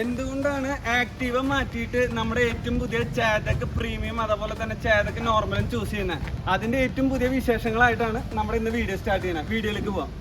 എന്തുകൊണ്ടാണ് ആക്റ്റീവ മാറ്റിയിട്ട് നമ്മുടെ ഏറ്റവും പുതിയ ചേതക്ക് പ്രീമിയം അതുപോലെ തന്നെ ചേതക്ക് നോർമലും ചൂസ് ചെയ്യുന്നത്? അതിന്റെ ഏറ്റവും പുതിയ വിശേഷങ്ങളായിട്ടാണ് നമ്മുടെ ഇന്ന് വീഡിയോ സ്റ്റാർട്ട് ചെയ്യുന്നത്. വീഡിയോയിലേക്ക് പോവാം.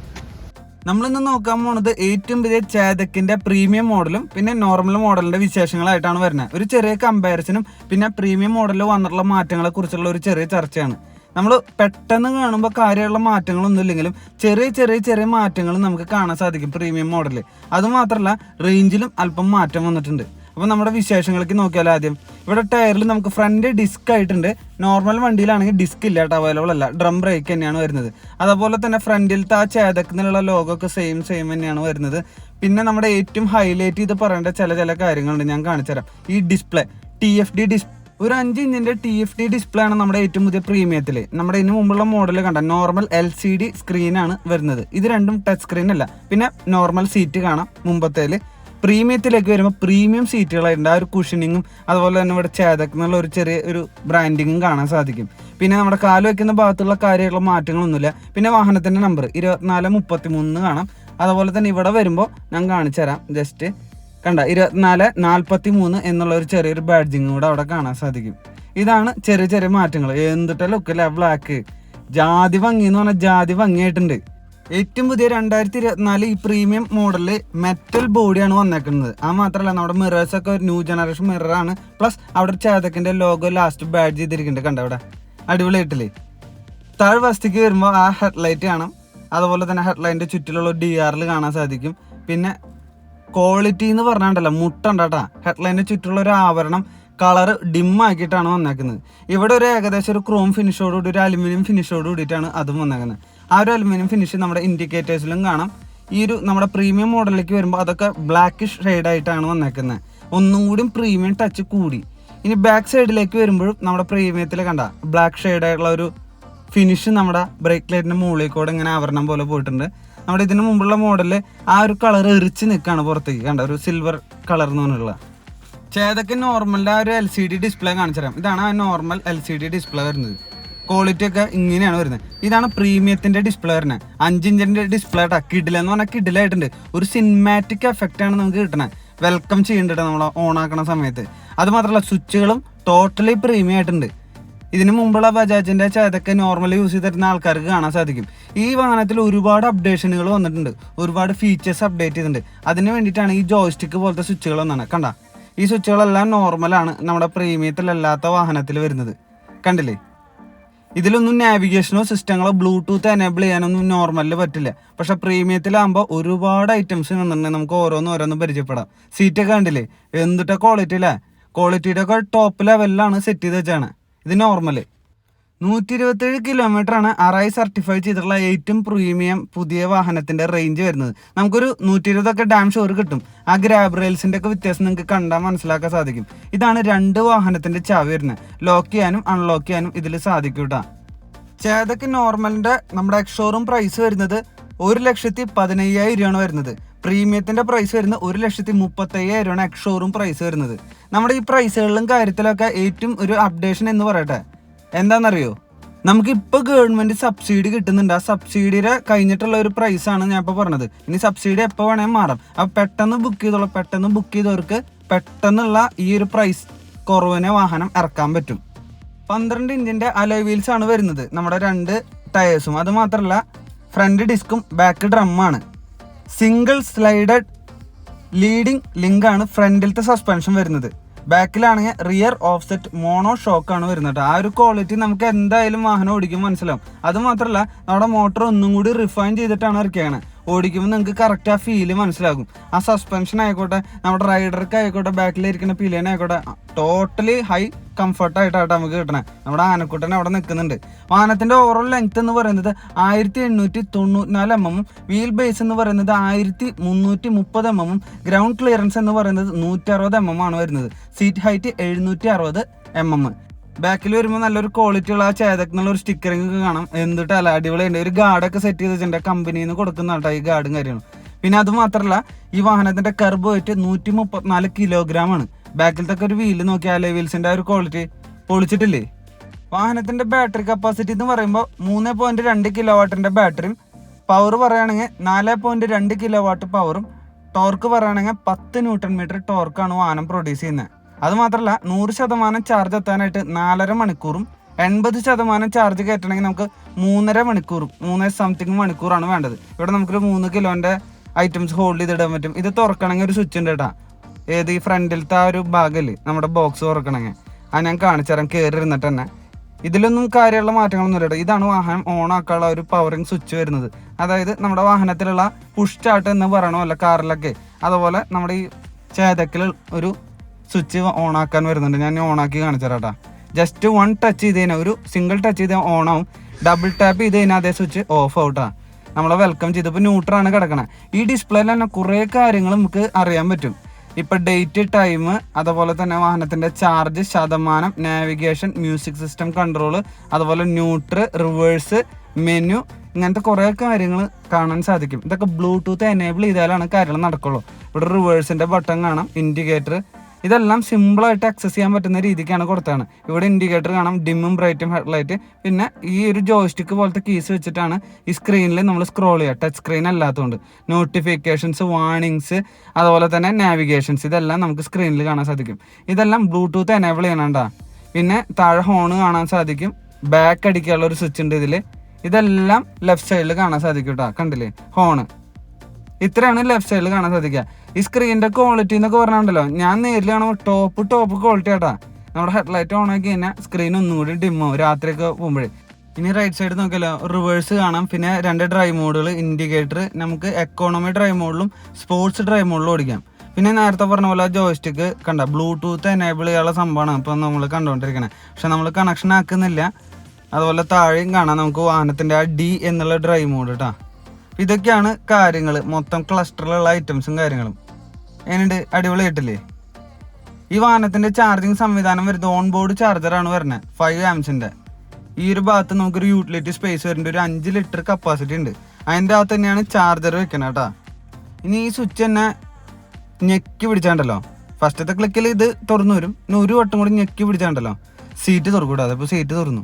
നമ്മളിന്ന് നോക്കാൻ പോണത് ഏറ്റവും പുതിയ ചേതക്കിന്റെ പ്രീമിയം മോഡലും പിന്നെ നോർമൽ മോഡലിന്റെ വിശേഷങ്ങളായിട്ടാണ് വരുന്നത്. ഒരു ചെറിയ കമ്പാരിസനും പിന്നെ പ്രീമിയം മോഡലിൽ വന്നിട്ടുള്ള മാറ്റങ്ങളെ കുറിച്ചുള്ള ഒരു ചെറിയ ചർച്ചയാണ്. നമ്മൾ പെട്ടെന്ന് കാണുമ്പോൾ കാര്യമുള്ള മാറ്റങ്ങളൊന്നും ഇല്ലെങ്കിലും ചെറിയ ചെറിയ ചെറിയ മാറ്റങ്ങൾ നമുക്ക് കാണാൻ സാധിക്കും പ്രീമിയം മോഡലിൽ. അതുമാത്രമല്ല റേഞ്ചിലും അല്പം മാറ്റം വന്നിട്ടുണ്ട്. അപ്പോൾ നമ്മുടെ വിശേഷങ്ങൾക്ക് നോക്കിയാൽ ആദ്യം ഇവിടെ ടയറിൽ നമുക്ക് ഫ്രണ്ട് ഡിസ്ക് ആയിട്ടുണ്ട്. നോർമൽ വണ്ടിയിലാണെങ്കിൽ ഡിസ്ക് ഇല്ല, അവൈലബിൾ അല്ല, ഡ്രം ബ്രേക്ക് തന്നെയാണ് വരുന്നത്. അതുപോലെ തന്നെ ഫ്രണ്ടിലത്തെ ആ ചേതക്കുന്നുള്ള ലോഗോ ഒക്കെ സെയിം തന്നെയാണ് വരുന്നത്. പിന്നെ നമ്മുടെ ഏറ്റവും ഹൈലൈറ്റ് ചെയ്ത് പറയേണ്ട ചില കാര്യങ്ങളുണ്ട്, ഞാൻ കാണിച്ചു തരാം. ഈ ഡിസ്പ്ലേ TFT ഡിസ്പ്ലേ, ഒരു 5 ഇഞ്ചിന്റെ TFT ഡിസ്പ്ലേ ആണ് നമ്മുടെ ഏറ്റവും പുതിയ പ്രീമിയത്തിൽ. നമ്മുടെ ഇതിന് മുമ്പുള്ള മോഡൽ കണ്ട നോർമൽ LCD സ്ക്രീനാണ് വരുന്നത്. ഇത് രണ്ടും ടച്ച് സ്ക്രീൻ അല്ല. പിന്നെ നോർമൽ സീറ്റ് കാണാം മുമ്പത്തേല്. പ്രീമിയത്തിലേക്ക് വരുമ്പോൾ പ്രീമിയം സീറ്റുകളായിട്ടുണ്ട്. ആ ഒരു കുഷനിങ്ങും അതുപോലെ തന്നെ ഇവിടെ ചേതക്ക് എന്നുള്ള ഒരു ചെറിയ ഒരു ബ്രാൻഡിങ്ങും കാണാൻ സാധിക്കും. പിന്നെ നമ്മുടെ കാല് വയ്ക്കുന്ന ഭാഗത്തുള്ള കാര്യമുള്ള മാറ്റങ്ങളൊന്നുമില്ല. പിന്നെ വാഹനത്തിന്റെ നമ്പർ 2433 കാണാം. അതുപോലെ തന്നെ ഇവിടെ വരുമ്പോൾ ഞാൻ കാണിച്ചു തരാം. ജസ്റ്റ് കണ്ട 2443 എന്നുള്ള ഒരു ചെറിയൊരു ബാഡ്ജിങ് കൂടെ അവിടെ കാണാൻ സാധിക്കും. ഇതാണ് ചെറിയ ചെറിയ മാറ്റങ്ങൾ. എന്തിട്ട ലുക്കല്ല, ബ്ലാക്ക് ജാതി ഭംഗി എന്ന് പറഞ്ഞാൽ ജാതി ഭംഗിയായിട്ടുണ്ട്. ഏറ്റവും പുതിയ 2024 ഈ പ്രീമിയം മോഡലിൽ മെറ്റൽ ബോഡിയാണ് വന്നേക്കുന്നത്. ആ മാത്രമല്ല നമ്മുടെ മിറേഴ്സ് ഒക്കെ ഒരു ന്യൂ ജനറേഷൻ മിററാണ്. പ്ലസ് അവിടെ ചേതക്കിന്റെ ലോഗോ ലാസ്റ്റ് ബാഡ്ജ് ചെയ്തിരിക്കുന്നുണ്ട്. കണ്ട അവിടെ അടിപൊളിയായിട്ടില്ലേ. താഴെ വസ്തിക്ക് വരുമ്പോൾ ആ ഹെഡ്ലൈറ്റ് കാണാം. അതുപോലെ തന്നെ ഹെഡ്ലൈറ്റിന്റെ ചുറ്റിലുള്ള DRL കാണാൻ സാധിക്കും. പിന്നെ ക്വാളിറ്റി എന്ന് പറഞ്ഞാണ്ടല്ലോ മുട്ടുണ്ടാട്ടാ. ഹെഡ്ലൈറ്റിന്റെ ചുറ്റുള്ള ഒരു ആവരണം കളർ ഡിമ്മാക്കിയിട്ടാണ് വന്നേക്കുന്നത്. ഇവിടെ ഒരു ഏകദേശം ഒരു ക്രോം ഫിനിഷോടുകൂടി ഒരു അലുമിനിയം ഫിനിഷോട് കൂടിയിട്ടാണ് അതും വന്നേക്കുന്നത്. ആ ഒരു അലുമിനിയം ഫിനിഷ് നമ്മുടെ ഇൻഡിക്കേറ്റേഴ്സിലും കാണാം. ഈ ഒരു നമ്മുടെ പ്രീമിയം മോഡലിലേക്ക് വരുമ്പോൾ അതൊക്കെ ബ്ലാക്കിഷ് ഷെയ്ഡായിട്ടാണ് വന്നേക്കുന്നത്. ഒന്നും കൂടി പ്രീമിയം ടച്ച് കൂടി. ഇനി ബാക്ക് സൈഡിലേക്ക് വരുമ്പോഴും നമ്മുടെ പ്രീമിയത്തിൽ കണ്ട ബ്ലാക്ക് ഷെയ്ഡായിട്ടുള്ള ഒരു ഫിനിഷ് നമ്മുടെ ബ്രേക്ക് ലൈറ്റിന്റെ മുകളിൽ കൂടെ ഇങ്ങനെ ആവരണം പോലെ പോയിട്ടുണ്ട്. നമ്മുടെ ഇതിന് മുമ്പുള്ള മോഡലിൽ ആ ഒരു കളർ എറിച്ച് നിൽക്കുകയാണ് പുറത്തേക്ക്. കണ്ട ഒരു സിൽവർ കളർ എന്ന് പറഞ്ഞുള്ള ചേതക്ക് നോർമലിൻ്റെ ആ ഒരു LCD ഡിസ്പ്ലേ കാണിച്ചു തരാം. ഇതാണ് ആ നോർമൽ LCD ഡിസ്പ്ലേ വരുന്നത്. ക്വാളിറ്റി ഒക്കെ ഇങ്ങനെയാണ് വരുന്നത്. ഇതാണ് പ്രീമിയത്തിന്റെ ഡിസ്പ്ലേ വരുന്നത്. 5 ഇഞ്ചിന്റെ ഡിസ്പ്ലേ കിഡിലെന്ന് പറഞ്ഞാൽ കിഡിലായിട്ടുണ്ട്. ഒരു സിനിമാറ്റിക് എഫക്റ്റ് ആണ് നമുക്ക് കിട്ടണത്. വെൽക്കം ചെയ്യേണ്ടത് നമ്മൾ ഓൺ ആക്കണ സമയത്ത്. അത് മാത്രമല്ല സ്വിച്ചുകളും ടോട്ടലി പ്രീമിയം ആയിട്ടുണ്ട്. ഇതിന് മുമ്പുള്ള ബജാജിന്റെ ചേതക്ക് നോർമലി യൂസ് ചെയ്തിരുന്ന ആൾക്കാർക്ക് കാണാൻ സാധിക്കും. ഈ വാഹനത്തിൽ ഒരുപാട് അപ്ഡേഷനുകൾ വന്നിട്ടുണ്ട്, ഒരുപാട് ഫീച്ചേഴ്സ് അപ്ഡേറ്റ് ചെയ്തിട്ടുണ്ട്. അതിന് വേണ്ടിയിട്ടാണ് ഈ ജോയ്സ്റ്റിക്ക് പോലത്തെ സ്വിച്ചുകൾ വന്നാണ്. കണ്ട ഈ സ്വിച്ചുകളെല്ലാം നോർമലാണ് നമ്മുടെ പ്രീമിയത്തിലല്ലാത്ത വാഹനത്തിൽ വരുന്നത്. കണ്ടില്ലേ, ഇതിലൊന്നും നാവിഗേഷനോ സിസ്റ്റങ്ങളോ ബ്ലൂടൂത്ത് എനേബിൾ ചെയ്യാനൊന്നും നോർമലിൽ പറ്റില്ല. പക്ഷെ പ്രീമിയത്തിലാകുമ്പോൾ ഒരുപാട് ഐറ്റംസ് വന്നിട്ടുണ്ടെങ്കിൽ നമുക്ക് ഓരോന്നും പരിചയപ്പെടാം. സീറ്റൊക്കെ കണ്ടില്ലേ, എന്തിട്ട ക്വാളിറ്റി അല്ലേ. ക്വാളിറ്റിയുടെ ഒക്കെ ടോപ്പ് ലെവലിലാണ് സെറ്റ് ചെയ്ത് വെച്ചാണ്. ഇത് നോർമല് 127 കിലോമീറ്ററാണ് RI സർട്ടിഫൈ ചെയ്തിട്ടുള്ള ഏറ്റവും പ്രീമിയം പുതിയ വാഹനത്തിന്റെ റേഞ്ച് വരുന്നത്. നമുക്കൊരു 120 ഡാം ഷോർ കിട്ടും. ആ ഗ്രാബ് റെയിൽസിന്റെ ഒക്കെ വ്യത്യാസം നിങ്ങൾക്ക് കണ്ടാൽ മനസ്സിലാക്കാൻ സാധിക്കും. ഇതാണ് 2 വാഹനത്തിന്റെ ചാവി വരുന്നത്. ലോക്ക് ചെയ്യാനും അൺലോക്ക് ചെയ്യാനും ഇതിൽ സാധിക്കും കേട്ടോ. ചേതക്ക് നോർമലിന്റെ നമ്മുടെ എക്സ്ഷോറൂം പ്രൈസ് വരുന്നത് 1,15,000 രൂപയാണ് വരുന്നത്. പ്രീമിയത്തിന്റെ പ്രൈസ് വരുന്നത് 1,35,000 രൂപയാണ് എക്സ്ഷോറൂം പ്രൈസ് വരുന്നത്. നമ്മുടെ ഈ പ്രൈസുകളിലും കാര്യത്തിലൊക്കെ ഏറ്റവും ഒരു അപ്ഡേഷൻ എന്ന് പറയട്ടെ എന്താണെന്നറിയോ, നമുക്കിപ്പോൾ ഗവൺമെന്റ് സബ്സിഡി കിട്ടുന്നുണ്ട്. ആ സബ്സിഡിയുടെ കഴിഞ്ഞിട്ടുള്ള ഒരു പ്രൈസാണ് ഞാൻ ഇപ്പോൾ പറഞ്ഞത്. ഇനി സബ്സിഡി എപ്പോൾ വേണമെങ്കിൽ മാറാം. അപ്പോൾ പെട്ടെന്ന് ബുക്ക് ചെയ്തവർക്ക് പെട്ടെന്നുള്ള ഈ ഒരു പ്രൈസ് കുറവിനെ വാഹനം ഇറക്കാൻ പറ്റും. 12 ഇഞ്ചിന്റെ അലോയ് വീൽസ് ആണ് വരുന്നത് നമ്മുടെ 2 ടയേഴ്സും. അത് മാത്രമല്ല ഫ്രണ്ട് ഡിസ്കും ബാക്ക് ഡ്രമ്മാണ്. സിംഗിൾ സ്ലൈഡഡ് ലീഡിംഗ് ലിങ്ക് ആണ് ഫ്രണ്ടിലത്തെ സസ്പെൻഷൻ വരുന്നത്. ബാക്കിലാണെങ്കിൽ റിയർ ഓഫ്സെറ്റ് മോണോ ഷോക്ക് ആണ് വരുന്നത്. ആ ഒരു ക്വാളിറ്റി നമുക്ക് എന്തായാലും വാഹനം ഓടിക്കുമ്പോൾ മനസ്സിലാവും. അത് മാത്രമല്ല നമ്മുടെ മോട്ടോർ ഒന്നും കൂടി റിഫൈൻ ചെയ്തിട്ടാണ് ഇറക്കിയാണ്. ഓടിക്കുമ്പോൾ നിങ്ങൾക്ക് കറക്റ്റ് ആ ഫീല് മനസ്സിലാകും. ആ സസ്പെൻഷൻ ആയിക്കോട്ടെ, നമ്മുടെ റൈഡർക്ക് ആയിക്കോട്ടെ, ബാക്കിലിരിക്കുന്ന പിലിയൻ ആയിക്കോട്ടെ, ടോട്ടലി ഹൈ കംഫർട്ടായിട്ടാണ് നമുക്ക് കിട്ടണേ. നമ്മുടെ ആനക്കുട്ടൻ അവിടെ നിൽക്കുന്നുണ്ട്. വാഹനത്തിന്റെ ഓവറോൾ ലെങ്ത് എന്ന് പറയുന്നത് 1894 mm, വീൽ ബേസ് എന്ന് പറയുന്നത് 1330 mm, ഗ്രൗണ്ട് ക്ലിയറൻസ് എന്ന് പറയുന്നത് 160 mm ആണ് വരുന്നത്. Seat height 760 mm. ബാക്കിൽ വരുമ്പോൾ നല്ലൊരു ക്വാളിറ്റി ഉള്ള ആ ചേതക്ക് എന്നുള്ള ഒരു സ്റ്റിക്കറിങ് കാണാം. എന്തിട്ടല്ല അടിപൊളിയുണ്ട്. ഒരു ഗാർഡൊക്കെ സെറ്റ് ചെയ്ത് വെച്ചിട്ടുണ്ട്. കമ്പനിയിൽ നിന്ന് കൊടുക്കുന്ന കേട്ടോ ഈ ഗാർഡും കാര്യങ്ങളും. പിന്നെ അത് മാത്രമല്ല ഈ വാഹനത്തിന്റെ കർബ് വെയിറ്റ് 134 കിലോഗ്രാമാണ്. ബാക്കിലത്തെ ഒരു വീല് നോക്കിയാൽ വീൽസിന്റെ ഒരു ക്വാളിറ്റി പൊളിച്ചിട്ടില്ലേ. വാഹനത്തിന്റെ ബാറ്ററി കപ്പാസിറ്റി എന്ന് പറയുമ്പോൾ 3.2 കിലോ വാട്ടിന്റെ ബാറ്ററിയും പവർ പറയുകയാണെങ്കിൽ 4.2 കിലോ വാട്ട് പവറും ടോർക്ക് പറയുകയാണെങ്കിൽ 10 ന്യൂട്ടൺ മീറ്റർ ടോർക്കാണ് വാഹനം പ്രൊഡ്യൂസ് ചെയ്യുന്നത്. അത് മാത്രമല്ല 100% ചാർജ് എത്താനായിട്ട് 4.5 മണിക്കൂറും 80% ചാർജ് കയറ്റണമെങ്കിൽ നമുക്ക് 3.5 മണിക്കൂറും 3 മണിക്കൂറാണ് വേണ്ടത്. ഇവിടെ നമുക്കൊരു 3 കിലോന്റെ ഐറ്റംസ് ഹോൾഡ് ചെയ്തിടാൻ പറ്റും. ഇത് തുറക്കണമെങ്കിൽ ഒരു സ്വിച്ച് ഉണ്ട് കേട്ടോ. ഏത് ഈ ഫ്രണ്ടിലത്തെ ആ ഒരു ഭാഗമല്ലേ നമ്മുടെ ബോക്സ് തുറക്കണമെങ്കിൽ, അത് ഞാൻ കാണിച്ചു തരാം കയറി ഇരുന്നിട്ട് തന്നെ. ഇതിലൊന്നും കാര്യമുള്ള മാറ്റങ്ങളൊന്നും ഇല്ല. ഇതാണ് വാഹനം ഓൺ ആക്കാനുള്ള ഒരു പവറിങ് സ്വിച്ച് വരുന്നത്. അതായത് നമ്മുടെ വാഹനത്തിലുള്ള പുഷ് സ്റ്റാർട്ട് എന്ന് പറയണോ അല്ല കാറിലൊക്കെ, അതുപോലെ നമ്മുടെ ഈ ചേതക്കിൽ ഒരു സ്വിച്ച് ഓൺ ആക്കാൻ വരുന്നുണ്ട്. ഞാൻ ഓൺ ആക്കി കാണിച്ചു തരാം കേട്ടോ. ജസ്റ്റ് 1 ടച്ച് ചെയ്ത് കഴിഞ്ഞാൽ, ഒരു സിംഗിൾ ടച്ച് ചെയ്താൽ ഓൺ ആവും. ഡബിൾ ടാപ്പ് ചെയ്ത് കഴിഞ്ഞാൽ അതേ സ്വിച്ച് ഓഫ് ആവട്ടാ. നമ്മളെ വെൽക്കം ചെയ്തപ്പോൾ ന്യൂട്രാണ് കിടക്കണത്. ഈ ഡിസ്പ്ലേയിൽ തന്നെ കുറേ കാര്യങ്ങൾ നമുക്ക് അറിയാൻ പറ്റും. ഇപ്പം ഡേറ്റ്, ടൈം, അതുപോലെ തന്നെ വാഹനത്തിൻ്റെ ചാർജ് ശതമാനം, നാവിഗേഷൻ, മ്യൂസിക് സിസ്റ്റം കൺട്രോൾ, അതുപോലെ ന്യൂട്രൽ, റിവേഴ്സ്, മെനു, ഇങ്ങനത്തെ കുറേ കാര്യങ്ങൾ കാണാൻ സാധിക്കും. ഇതൊക്കെ ബ്ലൂടൂത്ത് എനേബിൾ ചെയ്താലാണ് കാര്യങ്ങൾ നടക്കുള്ളൂ. ഇവിടെ റിവേഴ്സിൻ്റെ ബട്ടൺ കാണാം, ഇൻഡിക്കേറ്റർ, ഇതെല്ലാം സിമ്പിളായിട്ട് ആക്സസ് ചെയ്യാൻ പറ്റുന്ന രീതിക്കാണ് കൊടുത്തതാണ്. ഇവിടെ ഇൻഡിക്കേറ്റർ കാണാം, ഡിമ്മും ബ്രൈറ്റും ഹെഡ്ലൈറ്റ്. പിന്നെ ഈ ഒരു ജോയ്സ്റ്റിക്ക് പോലത്തെ കീസ് വെച്ചിട്ടാണ് ഈ സ്ക്രീനിൽ നമ്മൾ സ്ക്രോൾ ചെയ്യുക, ടച്ച് സ്ക്രീൻ അല്ലാത്തതുകൊണ്ട്. നോട്ടിഫിക്കേഷൻസ്, വാർണിങ്സ്, അതുപോലെ തന്നെ നാവിഗേഷൻസ്, ഇതെല്ലാം നമുക്ക് സ്ക്രീനിൽ കാണാൻ സാധിക്കും. ഇതെല്ലാം ബ്ലൂടൂത്ത് എനേബിൾ ചെയ്യണണ്ടാ. പിന്നെ താഴെ ഹോണ് കാണാൻ സാധിക്കും, ബാക്ക് അടിക്കാനുള്ള ഒരു സ്വിച്ച് ഉണ്ട് ഇതിൽ. ഇതെല്ലാം ലെഫ്റ്റ് സൈഡിൽ കാണാൻ സാധിക്കും കേട്ടോ. കണ്ടില്ലേ ഹോണ്? ഇത്രയാണ് ലെഫ്റ്റ് സൈഡിൽ കാണാൻ സാധിക്കുക. ഈ സ്ക്രീനിന്റെ ക്വാളിറ്റി എന്നൊക്കെ പറഞ്ഞിട്ടുണ്ടല്ലോ, ഞാൻ നേരിൽ കാണുമ്പോൾ ടോപ്പ് ക്വാളിറ്റി ആട്ടാ. നമ്മുടെ ഹെഡ്ലൈറ്റ് ഓൺ ആക്കി കഴിഞ്ഞാൽ സ്ക്രീൻ ഒന്നും കൂടി ഡിമ്മാവും രാത്രിയൊക്കെ പോകുമ്പോഴേ. ഇനി റൈറ്റ് സൈഡ് നോക്കിയല്ലോ, റിവേഴ്സ് കാണാം. പിന്നെ 2 ഡ്രൈവ് മോഡുകൾ, ഇൻഡിക്കേറ്റർ. നമുക്ക് എക്കോണമി ഡ്രൈവ് മോഡിലും സ്പോർട്സ് ഡ്രൈവ് മോഡിലും ഓടിക്കാം. പിന്നെ നേരത്തെ പറഞ്ഞ പോലെ ജോയ്സ്റ്റിക്ക് കണ്ട ബ്ലൂടൂത്ത് എനേബിൾ ചെയ്യാനുള്ള സംഭവമാണ് ഇപ്പം നമ്മൾ കണ്ടുകൊണ്ടിരിക്കുന്നത്. പക്ഷെ നമ്മൾ കണക്ഷൻ ആക്കുന്നില്ല. അതുപോലെ താഴെയും കാണാം നമുക്ക് വാഹനത്തിൻ്റെ ആ D എന്നുള്ള ഡ്രൈവ് മോഡ് കേട്ടോ. ഇതൊക്കെയാണ് കാര്യങ്ങൾ, മൊത്തം ക്ലസ്റ്ററിലുള്ള ഐറ്റംസും കാര്യങ്ങളും. എങ്ങനെയുണ്ട്? അടിപൊളിയായിട്ടില്ലേ? ഈ വാഹനത്തിന്റെ ചാർജിങ് സംവിധാനം വരുന്നത് ഓൺ ബോർഡ് ചാർജറാണ് വരുന്നത്, 5 ആംസിന്റെ. ഈ ഒരു ഭാഗത്ത് നമുക്കൊരു യൂട്ടിലിറ്റി സ്പേസ് വരുന്നുണ്ട്, ഒരു 5 ലിറ്റർ കപ്പാസിറ്റി ഉണ്ട്. അതിൻ്റെ അകത്ത് തന്നെയാണ് ചാർജർ വെക്കുന്നത് കേട്ടോ. ഇനി ഈ സ്വിച്ച് തന്നെ ഞെക്കി പിടിച്ചാണ്ടല്ലോ, ഫസ്റ്റത്തെ ക്ലിക്കിൽ ഇത് തുറന്നു വരും. ഇനി ഒരു വട്ടം കൂടി ഞെക്കി പിടിച്ചാണ്ടല്ലോ സീറ്റ് തുറക്കൂടാ. അതിപ്പോൾ സീറ്റ് തുറന്നു.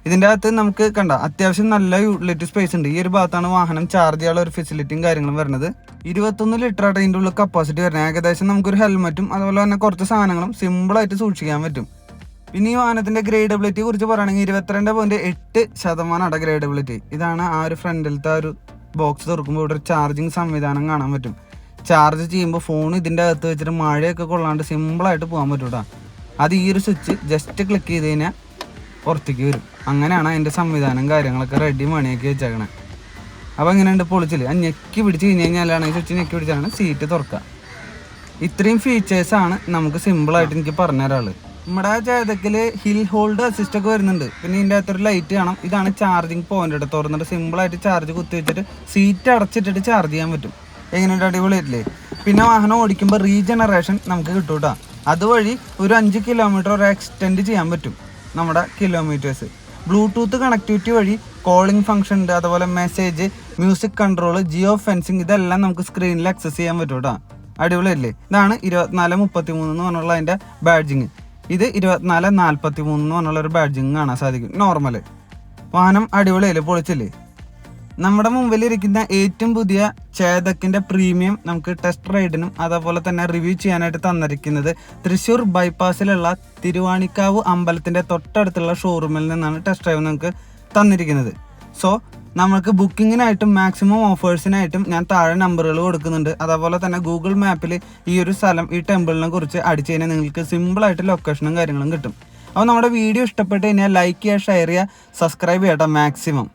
ഇതിൻ്റെ അകത്ത് നമുക്ക് കണ്ട അത്യാവശ്യം നല്ല യൂട്ടിലിറ്റി സ്പേസ് ഉണ്ട്. ഈ ഒരു ഭാഗത്താണ് വാഹനം ചാർജ് ചെയ്യാനുള്ള ഒരു ഫെസിലിറ്റിയും കാര്യങ്ങളും വരുന്നത്. 21 ലിറ്റർ ആയിട്ട് ഇതിൻ്റെ ഉള്ളിൽ കപ്പാസിറ്റി വരുന്നത്. ഏകദേശം നമുക്കൊരു ഹെൽമെറ്റും അതുപോലെ തന്നെ കുറച്ച് സാധനങ്ങളും സിമ്പിളായിട്ട് സൂക്ഷിക്കാൻ പറ്റും. പിന്നെ ഈ വാഹനത്തിൻ്റെ ഗ്രേഡബിലിറ്റി കുറിച്ച് പറയുകയാണെങ്കിൽ 22.8% ഗ്രേഡബിലിറ്റി. ഇതാണ് ആ ഒരു ഫ്രണ്ടിലത്തെ ആ ഒരു ബോക്സ് തുറക്കുമ്പോൾ ഇവിടെ ഒരു ചാർജിങ് സംവിധാനം കാണാൻ പറ്റും. ചാർജ് ചെയ്യുമ്പോൾ ഫോൺ ഇതിൻ്റെ അകത്ത് വെച്ചിട്ട് മഴയൊക്കെ കൊള്ളാണ്ട് സിമ്പിളായിട്ട് പോകാൻ പറ്റും കേട്ടോ. അത് ഈ ഒരു സ്വിച്ച് ജസ്റ്റ് ക്ലിക്ക് ചെയ്ത് കഴിഞ്ഞാൽ പുറത്തേക്ക് വരും. അങ്ങനെയാണ് അതിൻ്റെ സംവിധാനം കാര്യങ്ങളൊക്കെ റെഡി മണിയാക്കി വെച്ചേക്കണേ. അപ്പോൾ എങ്ങനെയുണ്ട്? പൊളിച്ചില്ലേ? ആ ഞെക്കി പിടിച്ച് കഴിഞ്ഞ് കഴിഞ്ഞാലാണ് ഈ സ്വിച്ച് ഞെക്കി പിടിച്ചാണ് സീറ്റ് തുറക്കുക. ഇത്രയും ഫീച്ചേഴ്സാണ് നമുക്ക് സിമ്പിളായിട്ട് എനിക്ക് പറഞ്ഞു തരാനുള്ളത്. നമ്മുടെ ചേതക്കിൽ ഹിൽ ഹോൾഡ് അസിസ്റ്റ് ഒക്കെ വരുന്നുണ്ട്. പിന്നെ ഇതിൻ്റെ അകത്തൊരു ലൈറ്റ് കാണാം. ഇതാണ് ചാർജിങ് പോയിന്റ് ഇവിടെ തുറന്നിട്ട് സിമ്പിളായിട്ട് ചാർജ് കുത്തി വെച്ചിട്ട് സീറ്റ് അടച്ചിട്ടിട്ട് ചാർജ് ചെയ്യാൻ പറ്റും. എങ്ങനെയുണ്ട്? അടിപൊളിയായിട്ടില്ലേ? പിന്നെ വാഹനം ഓടിക്കുമ്പോൾ റീജനറേഷൻ നമുക്ക് കിട്ടും കേട്ടോ. അതുവഴി ഒരു 5 കിലോമീറ്റർ വരെ എക്സ്റ്റെൻഡ് ചെയ്യാൻ പറ്റും നമ്മുടെ കിലോമീറ്റേഴ്സ്. ബ്ലൂടൂത്ത് കണക്ടിവിറ്റി വഴി കോളിംഗ് ഫംഗ്ഷൻ ഉണ്ട്, അതുപോലെ message, music control, geofencing, ഇതെല്ലാം നമുക്ക് സ്ക്രീനിൽ ആക്സസ് ചെയ്യാൻ പറ്റും കേട്ടോ. അടിപൊളിയല്ലേ? ഇതാണ് 2433 എന്ന് പറഞ്ഞുള്ള അതിൻ്റെ ബാഡ്ജിങ്. ഇത് 2443 എന്ന് പറഞ്ഞുള്ള ഒരു ബാഡ്ജിങ് കാണാൻ സാധിക്കും. നോർമൽ വാഹനം അടിപൊളിയല്ലേ? പൊളിച്ചില്ലേ? നമ്മുടെ മുമ്പിലിരിക്കുന്ന ഏറ്റവും പുതിയ ചേതക്കിൻ്റെ പ്രീമിയം നമുക്ക് ടെസ്റ്റ് റൈഡിനും അതുപോലെ തന്നെ റിവ്യൂ ചെയ്യാനായിട്ട് തന്നിരിക്കുന്നത് തൃശ്ശൂർ ബൈപ്പാസിലുള്ള തിരുവാണിക്കാവ് അമ്പലത്തിൻ്റെ തൊട്ടടുത്തുള്ള ഷോറൂമിൽ നിന്നാണ് ടെസ്റ്റ് ഡ്രൈവ് നമുക്ക് തന്നിരിക്കുന്നത്. സോ നമുക്ക് ബുക്കിങ്ങിനായിട്ടും മാക്സിമം ഓഫേഴ്സിനായിട്ടും ഞാൻ താഴെ നമ്പറുകൾ കൊടുക്കുന്നുണ്ട്. അതുപോലെ തന്നെ ഗൂഗിൾ മാപ്പിൽ ഈ ഒരു സ്ഥലം, ഈ ടെമ്പിളിനെ കുറിച്ച് അടിച്ചു കഴിഞ്ഞാൽ നിങ്ങൾക്ക് സിമ്പിളായിട്ട് ലൊക്കേഷനും കാര്യങ്ങളും കിട്ടും. അപ്പോൾ നമ്മുടെ വീഡിയോ ഇഷ്ടപ്പെട്ട് കഴിഞ്ഞാൽ ലൈക്ക് ചെയ്യുക, ഷെയർ ചെയ്യുക, സബ്സ്ക്രൈബ് ചെയ്യട്ടോ മാക്സിമം.